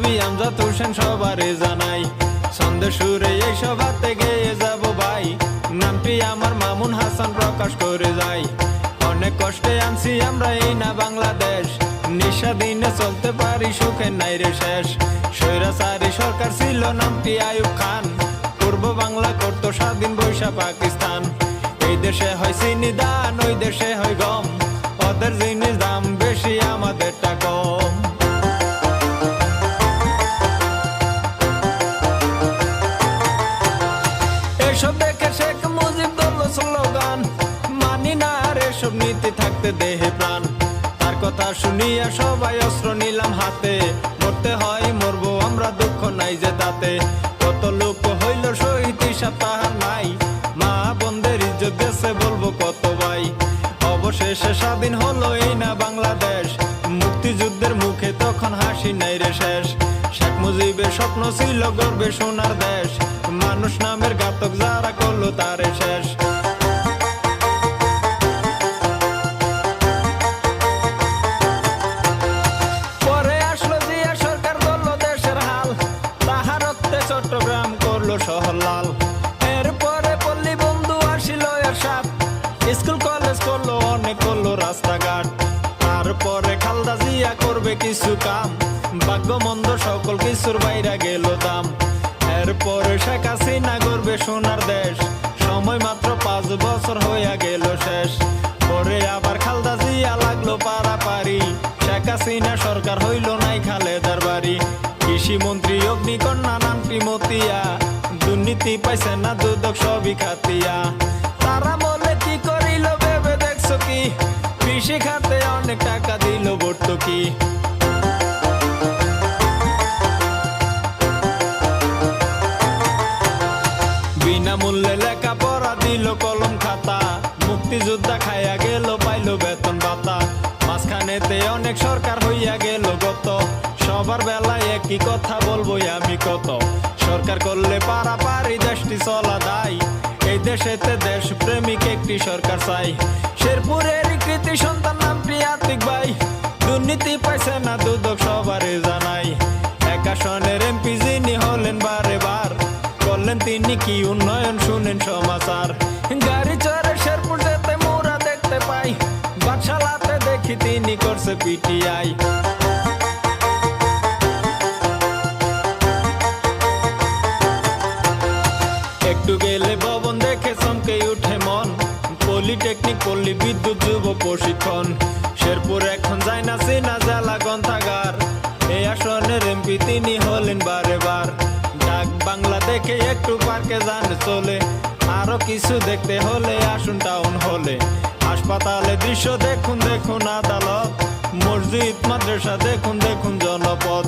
কবি আমজাদ হোসেন সবারে জানাই, ছন্দের সুরে এই সভাতে গেয়ে যাব ভাই, নামটি আমার মামুন হাসান প্রকাশ করে যাই। অনেক কষ্টে আনছি আমরা এই না বাংলাদেশ, নিঃস্বাধীনে চলতে পারি সুখের নাই রে শেষ। স্বৈরাচারী সরকার ছিল নামটি আইয়ুব খান, পূর্ব বাংলা করত স্বাধীন বৈশা পাকিস্তান। এই দেশে হয় চিনি দান, ওই দেশে হয় গম, ওদের জিনিস দাম বেশি আমাদেরটা কম। এসব দেখে শেখ মুজিব দল স্লোগান, মানি না আর এসব নীতি থাকতে দেহে প্রাণ। তার কথা শুনিয়া সবাই অস্ত্র নিলাম হাতে, মরতে হয় মরবো আমরা দুঃখ নাই যে তাতে। কত লোক হইল শহীদ হিসাব তাহার নাই, মা বোনদের ইজ্জত গেছে বলবো কত ভাই। অবশেষে স্বাধীন হলো এই না বাংলাদেশ, মুক্তিযুদ্ধের মুখে তখন হাসি নাই রে শেষ। শেখ মুজিবের স্বপ্ন ছিল গর্বে সোনার দেশ, মানুষ নামের ঘাতক যারা করলো তারে শেষ। পরে আসলো জিয়া সরকার, করলো দেশের হাল, তাহার রক্তে চট্টগ্রাম করলো শহর লাল। এরপরে পল্লী বন্ধু আসিল এরশাদ, স্কুল কলেজ করলো অনেক, করলো রাস্তাঘাট। তারপরে খালদা জিয়া করবে কিছু কাম, ভাগ্য মন্দ সকল কিছুর বাইরে গেল দাম। এরপরে শেখ হাসিনা করবে সোনার দেশ, সময় মাত্র 5 বছর হইয়া গেল শেষ। পরে আবার খালদা জিয়া লাগলো পারাপারি, শেখ হাসিনা সরকার হইল নাই খালেদার বাড়ি। কৃষি মন্ত্রী অগ্নিকন্যা নামটি মতিয়া, দুর্নীতি পাইছে না দুদক সবই খাতিয়া। তারা বলে কি করিল ভেবে দেখছো কি, কৃষি খাতে অনেক টাকা দিল ভর্তুকি। বিনামূল্যে লেখাপড়া দিল কলম খাতা, মুক্তিযোদ্ধা খাইয়া গেল পাইল বেতন ভাতা। মাঝখানেতে অনেক সরকার হইয়া গেল গত, সবার বেলায় একই কথা বলবো আমি কত। সরকার করলে পারাপারি দেশটি চলা দায়, এই দেশেতে দেশ প্রেমিক একটি সরকার চাই। শেরপুরের কৃতি সন্তান নামটি আতিক ভাই, দুর্নীতি পাইছে না দুদক সবারে জানাই। এক আসনের এমপি যিনি হলেন বারে বার, করলেন তিনি কি উন্নয়ন শুনেন সমাচার। গাড়ি চড়ে শেরপুর যেতে মোরা দেখতে পাই, বাদশালাতে দেখি তিনি করছে পিটিআই। একটু গেলে ভবন দেখে চমকে উঠে মন, পলিটেকনিক পল্লী বিদ্যুৎ যুব প্রশিক্ষণ। শেরপুর এখন যায় না চেনা জেলা গ্রন্থাগার, এই আসনের এমপি তিনি হলেন বারে বার। ডাক বাংলা দেখে একটু পার্কে যান চলে, আরো কিছু দেখতে হলে আসুন টাউন হলে। হাসপাতালে দৃশ্য দেখুন দেখুন আদালত, মসজিদ মাদ্রাসা দেখুন দেখুন জনপদ।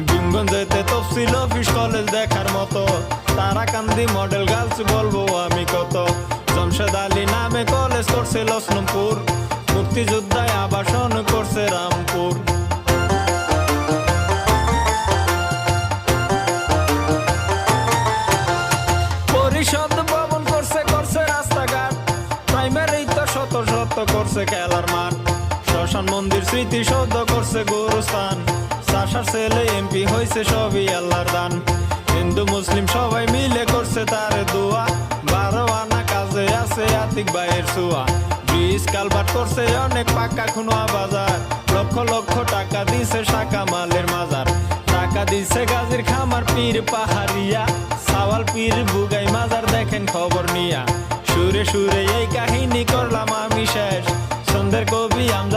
ভীমগঞ্জেতে তফসিল অফিস কলেজ দেখার মতো, তারাকান্দি মডেল গার্লস বলবো আমি কত। জমশেদ আলী নামে কলেজ করছে লক্ষ্মণপুর, মুক্তিযোদ্ধায় আবাসন করছে রামপুর। পরিষদ ভবন করছে করছে রাস্তাঘাট, প্রাইমারি তো শত শত করছে খেলার মাঠ। শ্মশান মন্দির স্মৃতিসৌধ করছে গুরুস্থান, চাষার ছেলে এমপি হয়েছে সবই আল্লাহর দান। হিন্দু মুসলিম সবাই মিলে করছে তারে দোয়া, 12 আনা কাজে আছে আতিক ভাইয়ের ছোঁয়া। ব্রিজ কালভার্ট করছে অনেক পাকা খুনোয়া বাজার, লক্ষ লক্ষ টাকা দিছে শাখা মালের মাজার। টাকা দিছে গাজীর খামার পীর পাহাড়িয়া, সাওয়াল পীর বুগাই মাজার দেখেন খবর নিয়া। সুরে সুরে এই কাহিনী করলাম আমি শেষ, ছন্দের কবি আমজাদ